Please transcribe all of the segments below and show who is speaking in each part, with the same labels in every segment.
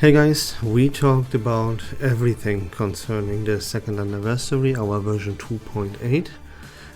Speaker 1: Hey guys, we talked about everything concerning the second anniversary, our version 2.8.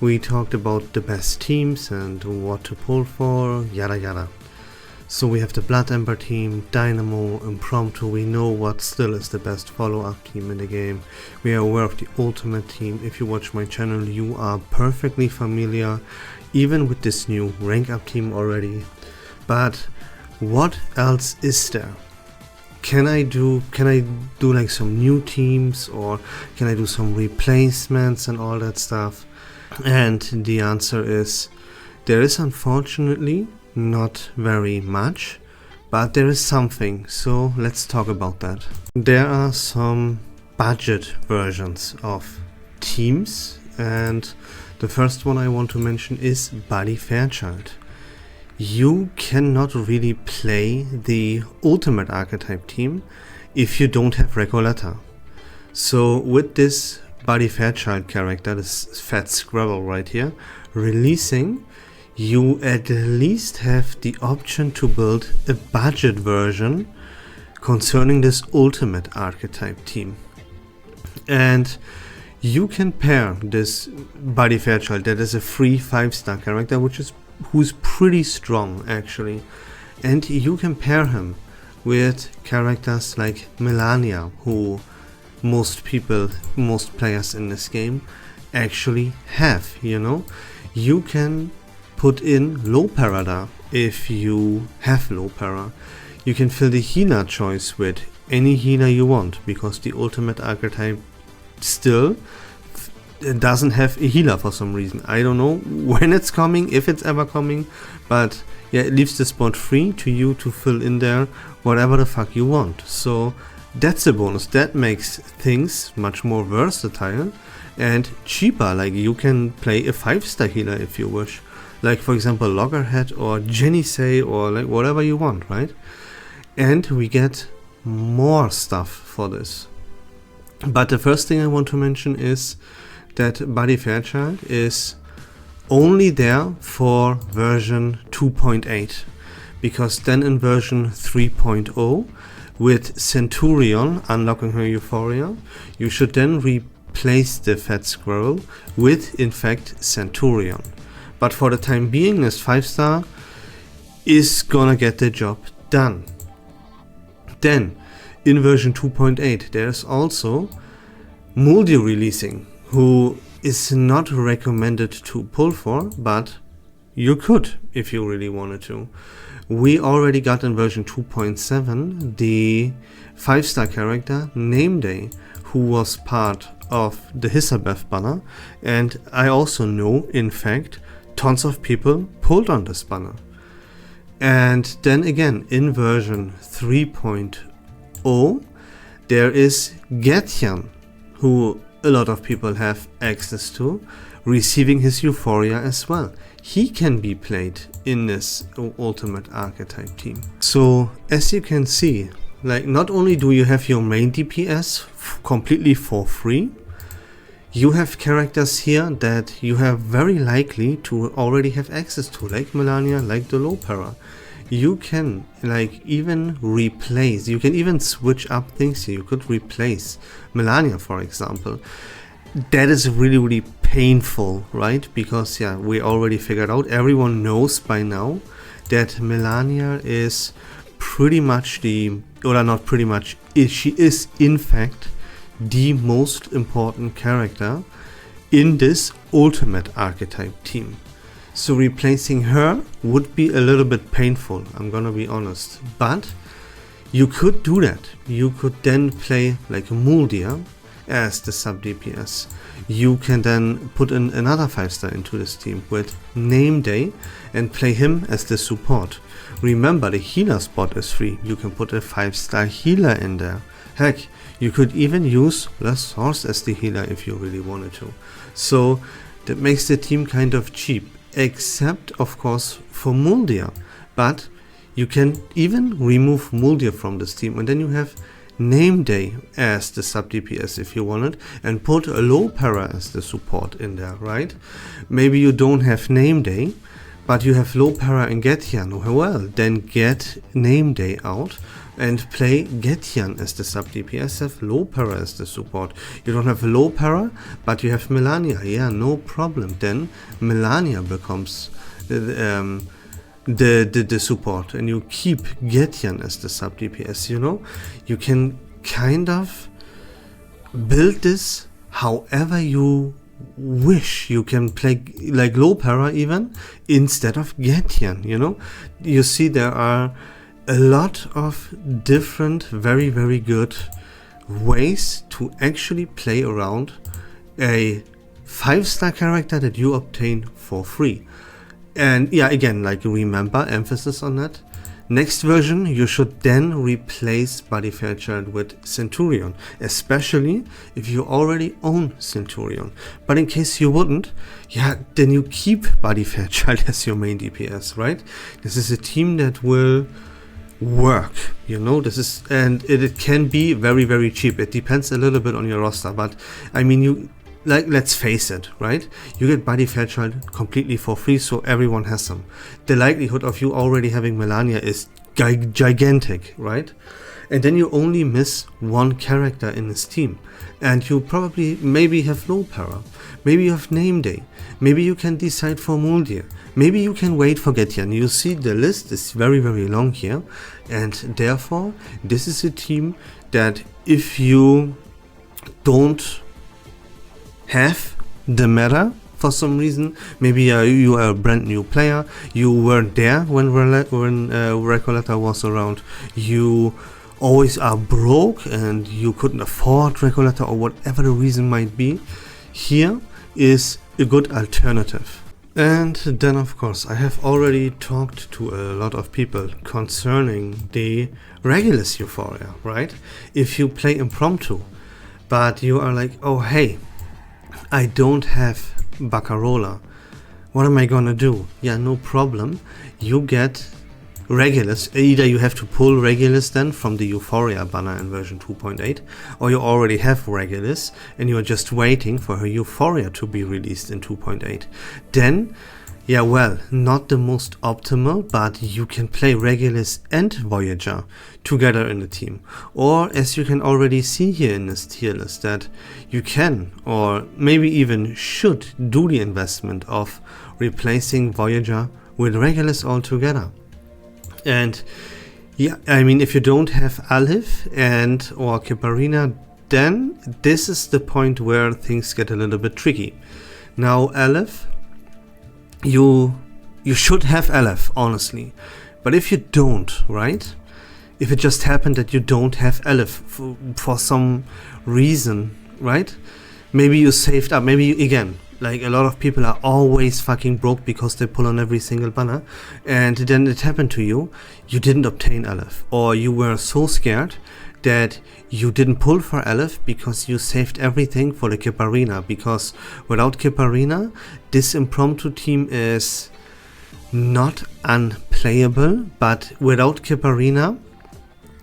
Speaker 1: We talked about the best teams and what to pull for, yada yada. So we have the Blood Ember team, Dynamo, Impromptu. We know what still is the best follow-up team in the game. We are aware of the Ultimate team. If you watch my channel, you are perfectly familiar even with this new rank up team already. But what else is there? Can I do like some new teams, or can I do some replacements and all that stuff? And the answer is there is unfortunately not very much, but there is something. So let's talk about that. There are some budget versions of teams, and the first one I want to mention is Buddy Fairchild. You cannot really play the Ultimate Archetype team if you don't have Recoleta. So with this Buddy Fairchild character, this fat squirrel right here, releasing, you at least have the option to build a budget version concerning this Ultimate Archetype team. And you can pair this Buddy Fairchild, that is a free 5-star character, who's pretty strong actually, and you can pair him with characters like Melania, who most players in this game actually have. You can put in low parada if you have low para. You can fill the healer choice with any healer you want, because the Ultimate Archetype still doesn't have a healer for some reason. I don't know when it's coming, if it's ever coming, but yeah, it leaves the spot free to you to fill in there whatever the fuck you want. So that's a bonus. That makes things much more versatile and cheaper. Like, you can play a 5-star healer if you wish, like for example Loggerhead or Genesee, or like whatever you want, right? And we get more stuff for this. But the first thing I want to mention is that Buddy Fairchild is only there for version 2.8, because then in version 3.0 with Centurion unlocking her Euphoria, you should then replace the fat squirrel with, in fact, Centurion. But for the time being, this 5-star is gonna get the job done. Then in version 2.8 there's also Muldi releasing, who is not recommended to pull for, but you could if you really wanted to. We already got in version 2.7 the 5-star character Nameday, who was part of the Hisabeth banner, and I also know, in fact, tons of people pulled on this banner. And then again, in version 3.0 there is Getian, who a lot of people have access to, receiving his Euphoria as well. He can be played in this Ultimate Archetype team. So as you can see, like, not only do you have your main DPS completely for free, you have characters here that you have very likely to already have access to, like Melania, like the low para. You can even replace, you can even switch up things here. You could replace Melania, for example. That is really painful, right? Because yeah, we already figured out, everyone knows by now that Melania is pretty much she is in fact the most important character in this Ultimate Archetype team. So replacing her would be a little bit painful, I'm gonna be honest. But you could do that. You could then play like Muldia as the sub DPS. You can then put in another 5-star into this team with Nameday and play him as the support. Remember, the healer spot is free. You can put a 5-star healer in there. Heck, you could even use La Source as the healer if you really wanted to. So that makes the team kind of cheap, except of course for Muldia. But you can even remove Muldia from this team, and then you have Nameday as the sub DPS if you wanted, and put a low para as the support in there, right? Maybe you don't have Nameday, but you have low para and Getian. Well, then get Nameday out and play Getian as the sub DPS, have low para as the support. You don't have low para, but you have Melania. Yeah, no problem. Then Melania becomes the support, and you keep Getian as the sub DPS. You know, you can kind of build this however you wish. You can play like low para even instead of Getian. You know, you see there are a lot of different very good ways to actually play around a 5-star character that you obtain for free. And yeah, again, like, remember, emphasis on that. Next version, you should then replace Buddy Fairchild with Centurion, especially if you already own Centurion. But in case you wouldn't, yeah, then you keep Buddy Fairchild as your main DPS, right? This is a team that will work, you know. This is, and it can be very cheap. It depends a little bit on your roster, but I mean, you, like, let's face it, right? You get Buddy Fairchild completely for free, so everyone has them. The likelihood of you already having Melania is gigantic, right? And then you only miss one character in this team, and you probably maybe have low para, maybe you have name day, maybe you can decide for Muldir, maybe you can wait for Getian. You see, the list is very long here, and therefore this is a team that if you don't have the meta for some reason, maybe you are a brand new player, you weren't there when Recoleta was around, you always are broke and you couldn't afford Recoleta or whatever the reason might be, here is a good alternative. And then of course I have already talked to a lot of people concerning the Regulus Euphoria, right? If you play Impromptu but you are like, oh hey, I don't have Baccarola, what am I gonna do? Yeah, no problem. You get Regulus. Either you have to pull Regulus then from the Euphoria banner in version 2.8, or you already have Regulus and you're just waiting for her Euphoria to be released in 2.8. Then, yeah, well, not the most optimal, but you can play Regulus and Voyager together in the team. Or, as you can already see here in this tier list, that you can, or maybe even should, do the investment of replacing Voyager with Regulus altogether. And yeah, I mean, if you don't have Aleph and or Kiparina, then this is the point where things get a little bit tricky. Now, Aleph, you should have Aleph, honestly, but if you don't, right, if it just happened that you don't have Aleph for some reason, right, maybe you saved up, maybe again, like a lot of people are always fucking broke because they pull on every single banner, and then it happened to you, you didn't obtain Aleph, or you were so scared that you didn't pull for Aleph because you saved everything for the Kiparina, because without Kiparina, this Impromptu team is not unplayable, but without Kiparina,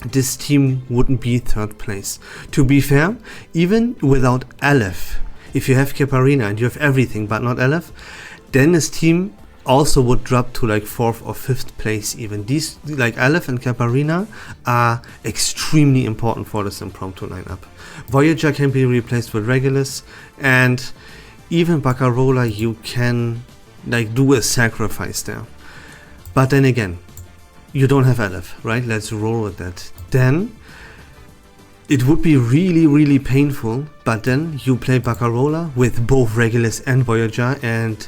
Speaker 1: this team wouldn't be third place. To be fair, even without Aleph, if you have Kiparina and you have everything but not Aleph, then this team also would drop to like 4th or 5th place even. These, like Aleph and Kiparina, are extremely important for this Impromptu lineup. Voyager can be replaced with Regulus, and even Baccarola you can like do a sacrifice there. But then again, you don't have Aleph, right? Let's roll with that. Then it would be really painful, but then you play Baccarola with both Regulus and Voyager, and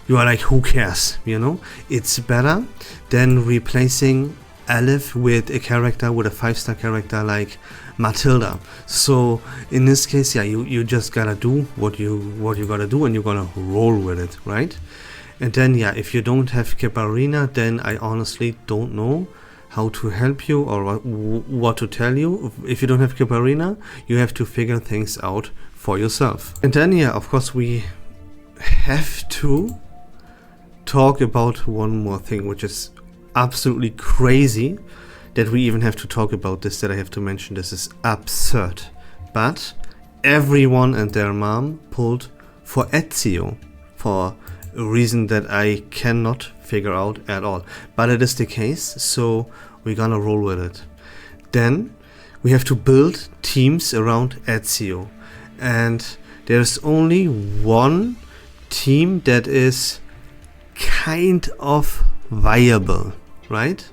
Speaker 1: you are like, who cares, you know? It's better than replacing Aleph with a character, with a 5-star character like Matilda. So in this case, yeah, you just gotta do what you gotta do, and you're gonna roll with it, right? And then yeah, if you don't have Kiparina, then I honestly don't know how to help you or what to tell you. If you don't have Kiparina, you have to figure things out for yourself. And then yeah, of course we have to talk about one more thing, which is absolutely crazy that we even have to talk about this, that I have to mention. This is absurd, but everyone and their mom pulled for Etsio for a reason that I cannot figure out at all, but it is the case, so we're gonna roll with it. Then we have to build teams around Etsio, and there's only one team that is kind of viable, right?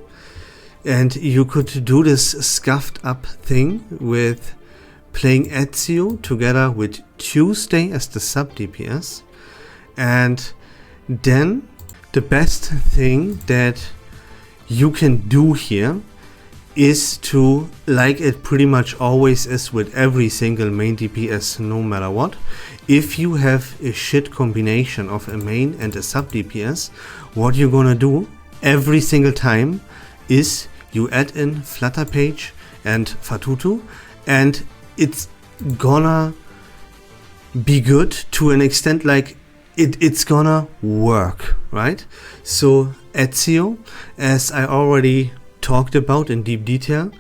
Speaker 1: And you could do this scuffed up thing with playing Etsio together with Tuesday as the sub DPS. And then the best thing that you can do here is to, like it pretty much always is with every single main DPS no matter what, if you have a shit combination of a main and a sub DPS, what you're gonna do every single time is you add in Flutter Page and Fatutu, and it's gonna be good to an extent, like it's gonna work, right? So Etsio, as I already talked about in deep detail,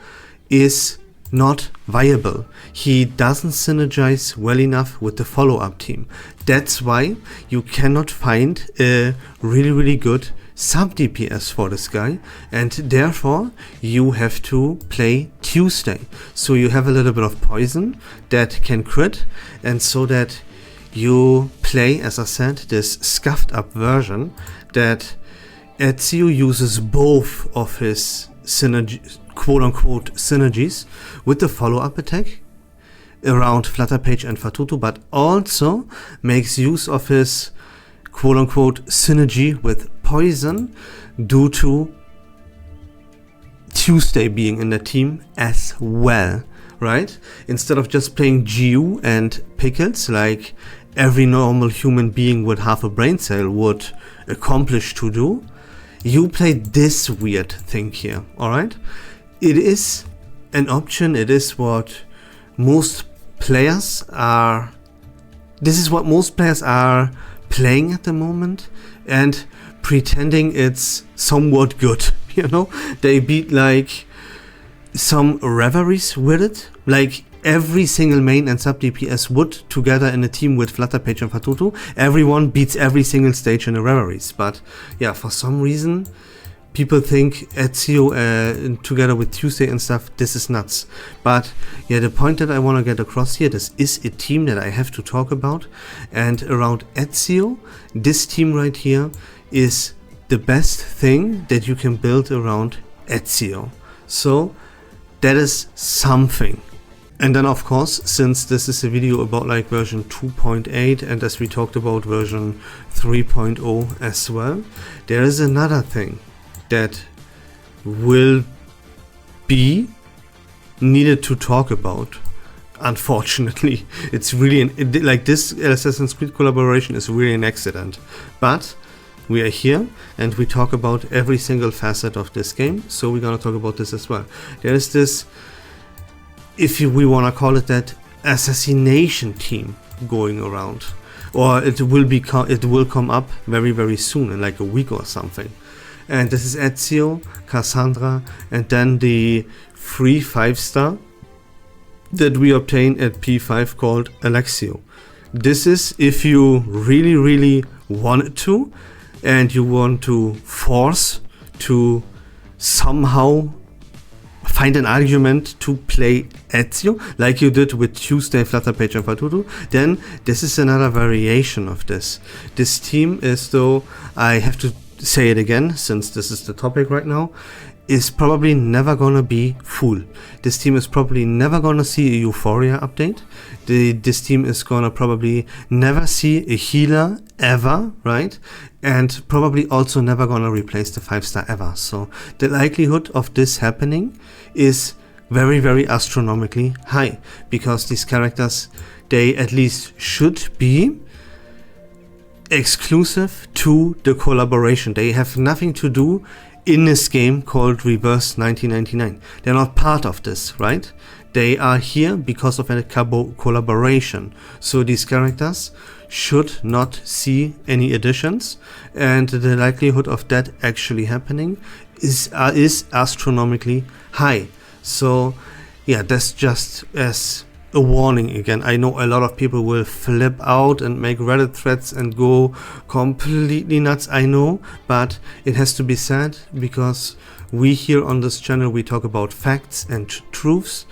Speaker 1: is not viable. He doesn't synergize well enough with the follow-up team. That's why you cannot find a really good sub DPS for this guy, and therefore you have to play Tuesday. So you have a little bit of poison that can crit, and so that you play, as I said, this scuffed up version that Etsio uses both of his synergy, quote-unquote synergies with the follow-up attack around Flutter Page and Fatutu, but also makes use of his quote-unquote synergy with poison due to Tuesday being in the team as well, right? Instead of just playing GU and Pickles like every normal human being with half a brain cell would accomplish to do, you play this weird thing here, alright? It is an option, it is what most players are, this is what most players are playing at the moment and pretending it's somewhat good, you know? They beat like some reveries with it, like every single main and sub DPS would together in a team with Flutter Page and Fatutu. Everyone beats every single stage in the reveries, but yeah, for some reason people think Etsio together with Tuesday and stuff, this is nuts. But yeah, the point that I want to get across here, this is a team that I have to talk about, and around Etsio, this team right here is the best thing that you can build around Etsio. So that is something. And then of course, since this is a video about like version 2.8 and as we talked about version 3.0 as well, there is another thing that will be needed to talk about. Unfortunately, it's really like this Assassin's Creed collaboration is really an accident, but we are here and we talk about every single facet of this game, so we're gonna talk about this as well. There is this, if we want to call it that, assassination team going around, or it will come up very soon in like a week or something. And this is Etsio, Cassandra, and then the free 5-star that we obtain at P5 called Alexio. This is if you really wanted to, and you want to force to somehow find an argument to play Etsio, like you did with Tuesday, Flutter Page and Fatutu, then this is another variation of this. This team is, though, I have to say it again, since this is the topic right now, is probably never gonna be full. This team is probably never gonna see a Euphoria update. This team is gonna probably never see a healer ever, right? And probably also never gonna replace the 5-star ever. So the likelihood of this happening is very astronomically high, because these characters, they at least should be exclusive to the collaboration. They have nothing to do in this game called Reverse1999. They're not part of this, right? They are here because of a collaboration. So these characters should not see any additions, and the likelihood of that actually happening is astronomically high. So yeah, that's just as a warning again. I know a lot of people will flip out and make Reddit threads and go completely nuts, I know, but it has to be said, because We here on this channel, we talk about facts and truths,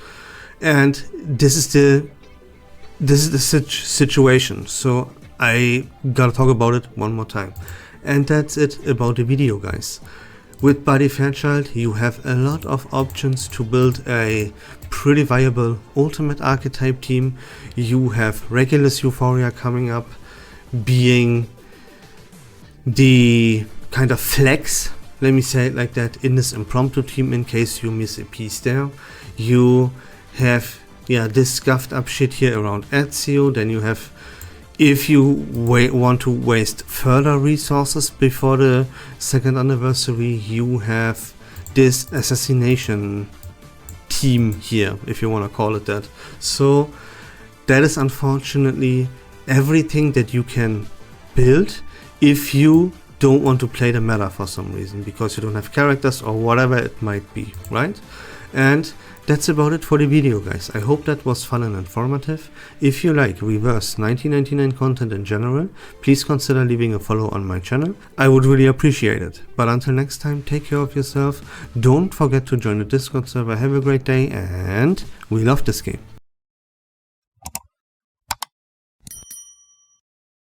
Speaker 1: and this is the situation. So I gotta talk about it one more time. And that's it about the video, guys. With Buddy Fairchild, you have a lot of options to build a pretty viable ultimate archetype team. You have Regulus Euphoria coming up, being the kind of flex, let me say it like that, in this Impromptu team in case you miss a piece there. You have this scuffed up shit here around Etsio. Then you have, if you want to waste further resources before the 2nd anniversary, you have this assassination team here, if you want to call it that. So that is unfortunately everything that you can build if you don't want to play the meta for some reason, because you don't have characters or whatever it might be, right? And that's about it for the video, guys. I hope that was fun and informative. If you like Reverse1999 content in general, please consider leaving a follow on my channel. I would really appreciate it. But until next time, take care of yourself. Don't forget to join the Discord server. Have a great day, and we love this game.